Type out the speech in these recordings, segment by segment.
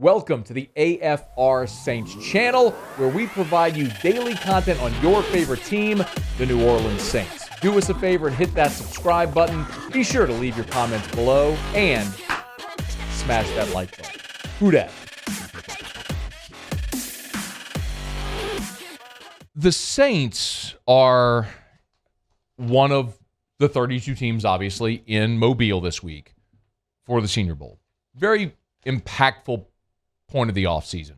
Welcome to the AFR Saints channel, where we provide you daily content on your favorite team, the New Orleans Saints. Do us a favor and hit that subscribe button. Be sure to leave your comments below and smash that like button. Who dat? The Saints are one of the 32 teams, obviously, in Mobile this week for the Senior Bowl. Very impactful point of the offseason.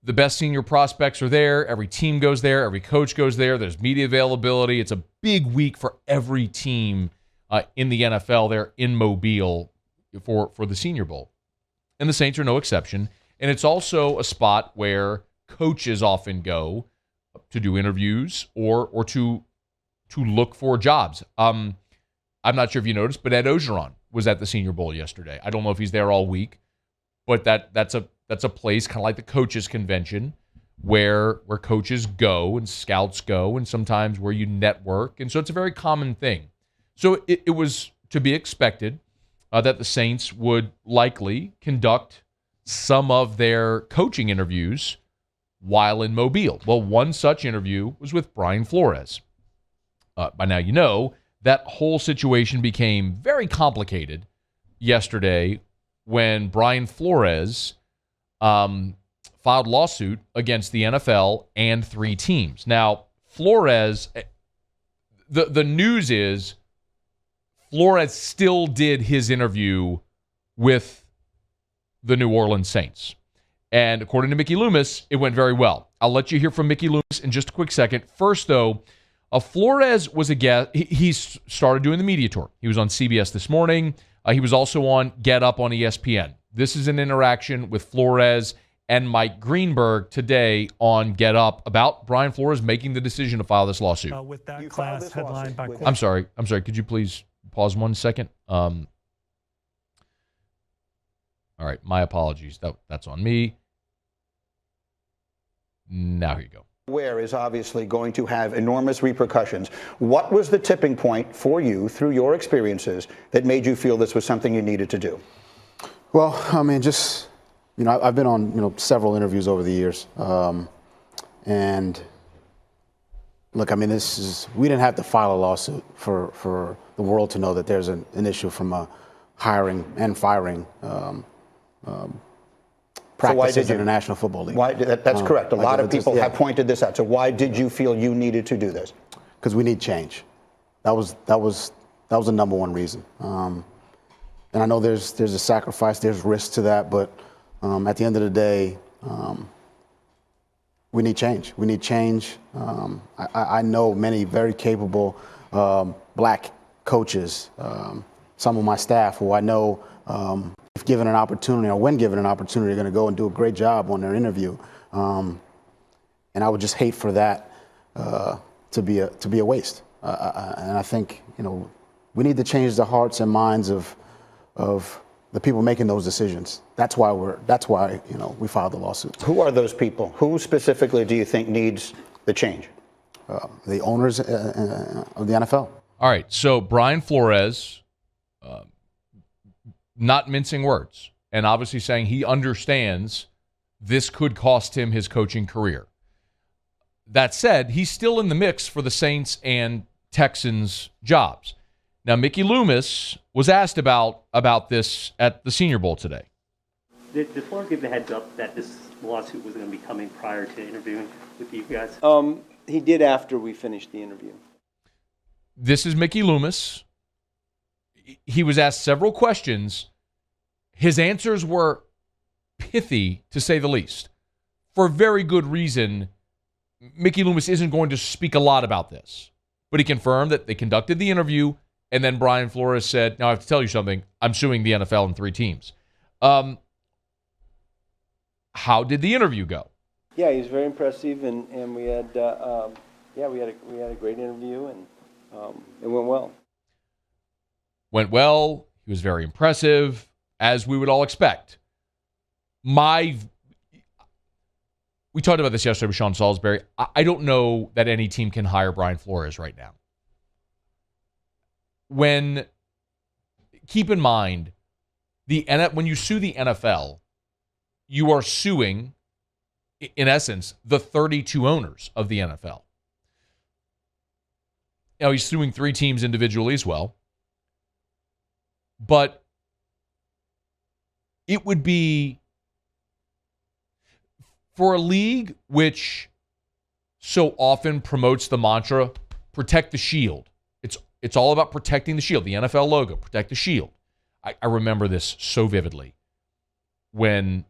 The best senior prospects are there. Every team goes there. Every coach goes there. There's media availability. It's a big week for every team in the NFL there in Mobile for the Senior Bowl. And the Saints are no exception. And it's also a spot where coaches often go to do interviews or to look for jobs. I'm not sure if you noticed, but Ed Ogeron was at the Senior Bowl yesterday. I don't know if he's there all week, but that's a place kind of like the coaches convention where coaches go and scouts go, and sometimes where you network. And so it's a very common thing. So it was to be expected that the Saints would likely conduct some of their coaching interviews while in Mobile. Well, one such interview was with Brian Flores. By now you know that whole situation became very complicated yesterday when Brian Flores filed lawsuit against the NFL and 3 teams. Now, Flores, the news is Flores still did his interview with the New Orleans Saints. And according to Mickey Loomis, it went very well. I'll let you hear from Mickey Loomis in just a quick second. First, though, Flores was a guest. He started doing the media tour. He was on CBS this morning. He was also on Get Up on ESPN. This is an interaction with Flores and Mike Greenberg today on Get Up about Brian Flores making the decision to file this lawsuit. With that class headline by I'm sorry. Could you please pause 1 second? All right. My apologies. That's on me. Now here you go. Where is obviously going to have enormous repercussions. What was the tipping point for you through your experiences that made you feel this was something you needed to do? Well, I mean, just, I've been on, several interviews over the years. And look, I mean, we didn't have to file a lawsuit for the world to know that there's an issue from a hiring and firing practices in the National Football League. Why? That's correct. A lot of people have pointed this out. So why did you feel you needed to do this? Because we need change. That was the number one reason. And I know there's a sacrifice, there's risk to that, but at the end of the day, we need change. We need change. I know many very capable black coaches, some of my staff who I know if given an opportunity or when given an opportunity, are going to go and do a great job on their interview. And I would just hate for that to be a waste. And I think, we need to change the hearts and minds of the people making those decisions. That's why we filed the lawsuit. Who are those people? Who specifically do you think needs the change? The owners of the NFL. All right. So Brian Flores, not mincing words, and obviously saying he understands this could cost him his coaching career. That said, he's still in the mix for the Saints and Texans jobs. Now, Mickey Loomis was asked about this at the Senior Bowl today. Did Flores give the heads up that this lawsuit was going to be coming prior to interviewing with you guys? He did after we finished the interview. This is Mickey Loomis. He was asked several questions. His answers were pithy, to say the least. For very good reason, Mickey Loomis isn't going to speak a lot about this. But he confirmed that they conducted the interview, and then Brian Flores said, now I have to tell you something, I'm suing the NFL and 3 teams. How did the interview go? Yeah, he was very impressive, and we had a great interview, and it went well. Went well. He was very impressive, as we would all expect. We talked about this yesterday with Sean Salisbury. I don't know that any team can hire Brian Flores right now. Keep in mind, When you sue the NFL, you are suing, in essence, the 32 owners of the NFL. Now, he's suing 3 teams individually as well. But it would be, for a league which so often promotes the mantra, protect the shield. It's all about protecting the shield. The NFL logo, protect the shield. I remember this so vividly. Do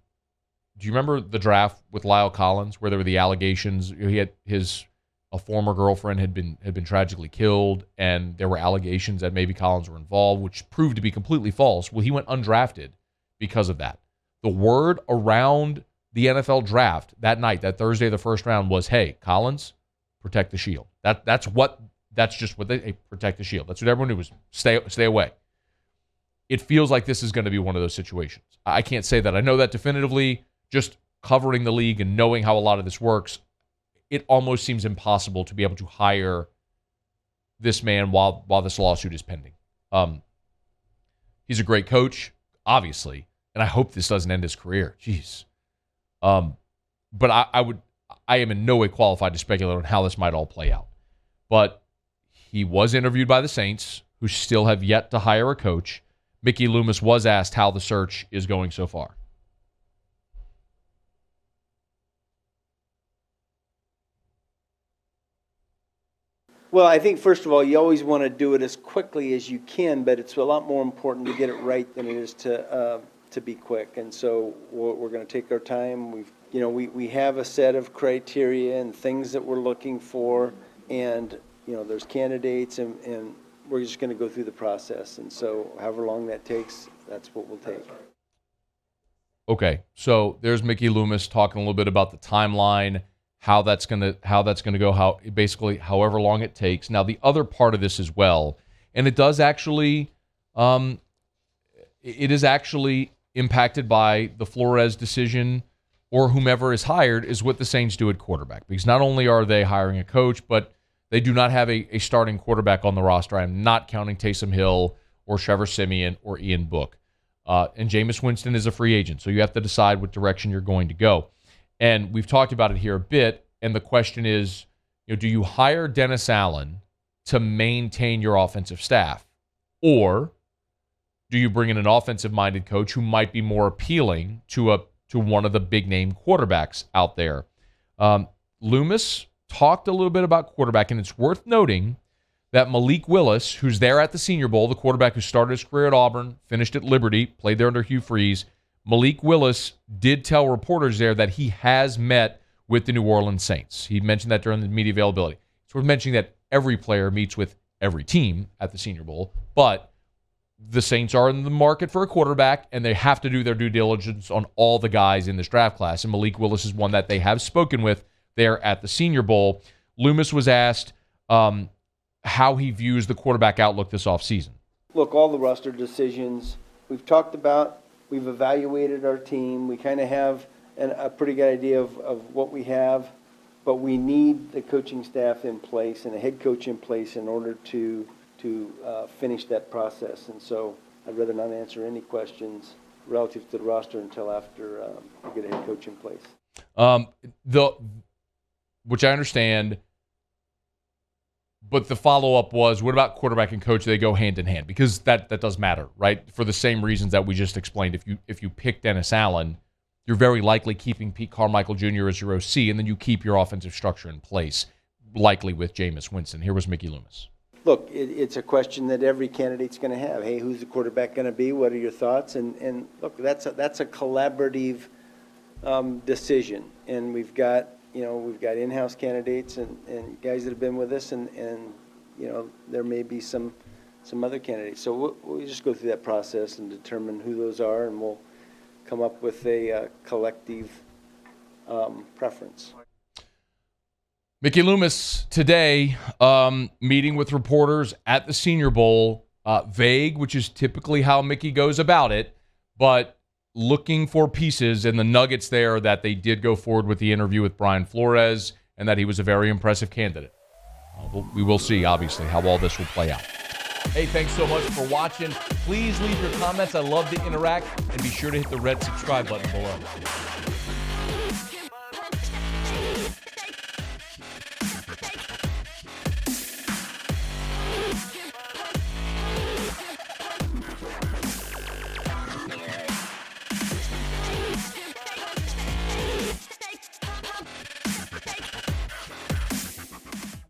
you remember the draft with Lyle Collins, where there were the allegations? He had a former girlfriend had been tragically killed, and there were allegations that maybe Collins were involved, which proved to be completely false. Well, he went undrafted because of that. The word around the NFL draft that night, that Thursday, the first round, was, hey, Collins, protect the shield. That's just what they protect the shield. That's what everyone knew, was stay away. It feels like this is going to be one of those situations. I can't say that I know that definitively. Just covering the league and knowing how a lot of this works, it almost seems impossible to be able to hire this man while this lawsuit is pending. He's a great coach, obviously, and I hope this doesn't end his career. Jeez. But I am in no way qualified to speculate on how this might all play out. But he was interviewed by the Saints, who still have yet to hire a coach. Mickey Loomis was asked how the search is going so far. Well, I think, first of all, you always want to do it as quickly as you can, but it's a lot more important to get it right than it is to be quick. And so we're going to take our time. We have a set of criteria and things that we're looking for, and there's candidates, and we're just going to go through the process. And so however long that takes, that's what we'll take. Okay, so there's Mickey Loomis talking a little bit about the timeline, how that's gonna go, basically however long it takes. Now, the other part of this as well, and it does actually, it is actually impacted by the Flores decision, or whomever is hired, is what the Saints do at quarterback. Because not only are they hiring a coach, but they do not have a starting quarterback on the roster. I'm not counting Taysom Hill or Trevor Siemian or Ian Book. And Jameis Winston is a free agent, so you have to decide what direction you're going to go. And we've talked about it here a bit, and the question is, do you hire Dennis Allen to maintain your offensive staff? Or do you bring in an offensive-minded coach who might be more appealing to one of the big-name quarterbacks out there? Loomis talked a little bit about quarterback, and it's worth noting that Malik Willis, who's there at the Senior Bowl, the quarterback who started his career at Auburn, finished at Liberty, played there under Hugh Freeze, Malik Willis did tell reporters there that he has met with the New Orleans Saints. He mentioned that during the media availability. It's worth mentioning that every player meets with every team at the Senior Bowl, but the Saints are in the market for a quarterback, and they have to do their due diligence on all the guys in this draft class, and Malik Willis is one that they have spoken with there at the Senior Bowl. Loomis was asked how he views the quarterback outlook this offseason. Look, all the roster decisions we've talked about, we've evaluated our team. We kind of have a pretty good idea of what we have, but we need the coaching staff in place and a head coach in place in order to finish that process. And so I'd rather not answer any questions relative to the roster until after we get a head coach in place. Which I understand, but the follow-up was, what about quarterback and coach? They go hand in hand, because that does matter, right? For the same reasons that we just explained. If you pick Dennis Allen, you're very likely keeping Pete Carmichael Jr. as your OC, and then you keep your offensive structure in place, likely with Jameis Winston. Here was Mickey Loomis. Look, it's a question that every candidate's going to have. Hey, who's the quarterback going to be? What are your thoughts? And look, that's a collaborative decision, and we've got in-house candidates and guys that have been with us, and there may be some other candidates. So we'll just go through that process and determine who those are, and we'll come up with a collective preference. Mickey Loomis today meeting with reporters at the Senior Bowl, vague, which is typically how Mickey goes about it, but looking for pieces and the nuggets there that they did go forward with the interview with Brian Flores and that he was a very impressive candidate. We will see, obviously, how all this will play out. Hey, thanks so much for watching. Please leave your comments. I love to interact. And be sure to hit the red subscribe button below.